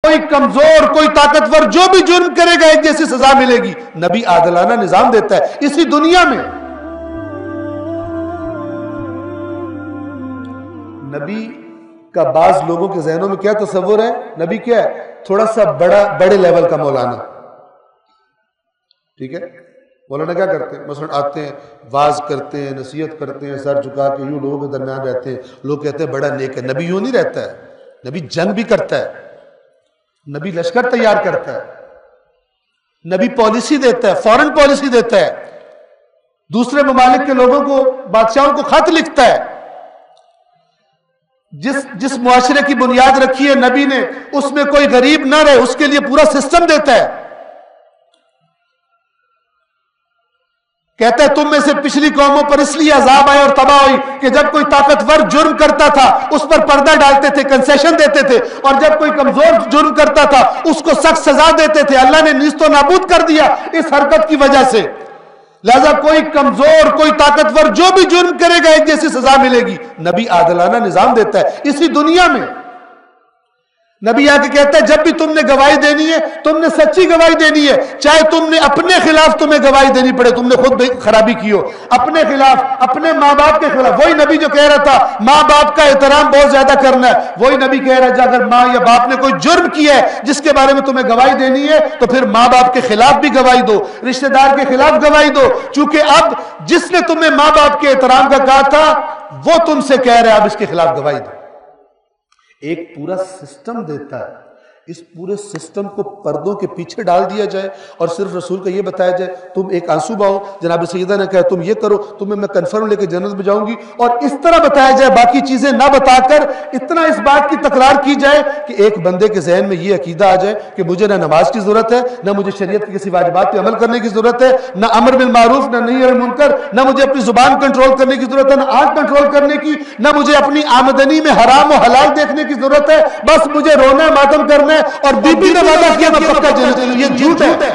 کوئی کمزور کوئی طاقتور جو بھی جرم کرے گا ایک جیسی سزا ملے گی. نبی عادلانہ نظام دیتا ہے اسی دنیا میں. نبی کا بعض لوگوں کے ذہنوں میں کیا تصور ہے؟ نبی کیا ہے؟ تھوڑا سا بڑے لیول کا مولانا. ٹھیک ہے، مولانا کیا کرتے ہیں؟ مثلا آتے ہیں، واز کرتے ہیں، نصیحت کرتے ہیں، سر جھکا کے یوں لوگوں کے درمیان رہتے ہیں. لوگ کہتے ہیں بڑا نیک ہے. نبی یوں نہیں رہتا ہے. نبی جنگ بھی کرتا ہے، نبی لشکر تیار کرتا ہے، نبی پالیسی دیتا ہے، فورن پالیسی دیتا ہے، دوسرے ممالک کے لوگوں کو، بادشاہوں کو خط لکھتا ہے. جس معاشرے کی بنیاد رکھی ہے نبی نے، اس میں کوئی غریب نہ رہے اس کے لیے پورا سسٹم دیتا ہے. کہتا ہے تم میں سے پچھلی قوموں پر اس لیے عذاب آئے اور تباہ ہوئی کہ جب کوئی طاقتور جرم کرتا تھا اس پر پردہ ڈالتے تھے، کنسیشن دیتے تھے، اور جب کوئی کمزور جرم کرتا تھا اس کو سخت سزا دیتے تھے. اللہ نے نیست و نابود کر دیا اس حرکت کی وجہ سے. لہذا کوئی کمزور کوئی طاقتور جو بھی جرم کرے گا ایک جیسی سزا ملے گی. نبی عادلانہ نظام دیتا ہے اسی دنیا میں. نبی آ کے کہتا ہے جب بھی تم نے گواہی دینی ہے تم نے سچی گواہی دینی ہے، چاہے تم نے اپنے خلاف تمہیں گواہی دینی پڑے، تم نے خود خرابی کی ہو، اپنے خلاف، اپنے ماں باپ کے خلاف. وہی نبی جو کہہ رہا تھا ماں باپ کا احترام بہت زیادہ کرنا ہے، وہی نبی کہہ رہا ہے اگر ماں یا باپ نے کوئی جرم کیا ہے جس کے بارے میں تمہیں گواہی دینی ہے تو پھر ماں باپ کے خلاف بھی گواہی دو، رشتہ دار کے خلاف گواہی دو، چونکہ اب جس نے تمہیں ماں باپ کے احترام کا کہا تھا وہ تم سے کہہ رہا ہے اب اس کے خلاف گواہی دو. ایک پورا سسٹم دیتا ہے. اس پورے سسٹم کو پردوں کے پیچھے ڈال دیا جائے اور صرف رسول کا یہ بتایا جائے تم ایک آنسو بہاؤ، جناب سیدہ نے کہا تم یہ کرو، تمہیں میں کنفرم لے کے جنت میں جاؤں گی، اور اس طرح بتایا جائے باقی چیزیں نہ بتا کر اتنا اس بات کی تکرار کی جائے کہ ایک بندے کے ذہن میں یہ عقیدہ آ جائے کہ مجھے نہ نماز کی ضرورت ہے، نہ مجھے شریعت کے کسی واجبات پہ عمل کرنے کی ضرورت ہے، نہ امر بالمعروف، نہ نہی عن المنکر، نہ مجھے اپنی زبان کنٹرول کرنے کی ضرورت ہے، نہ آنکھ کنٹرول کرنے کی، نہ مجھے اپنی آمدنی میں حرام و حلال دیکھنے کی ضرورت ہے، بس مجھے رونا ہے، ماتم کرنا ہے، اور بی بی نے وعدہ کیا میں پکا جنت. یہ جھوٹ ہے.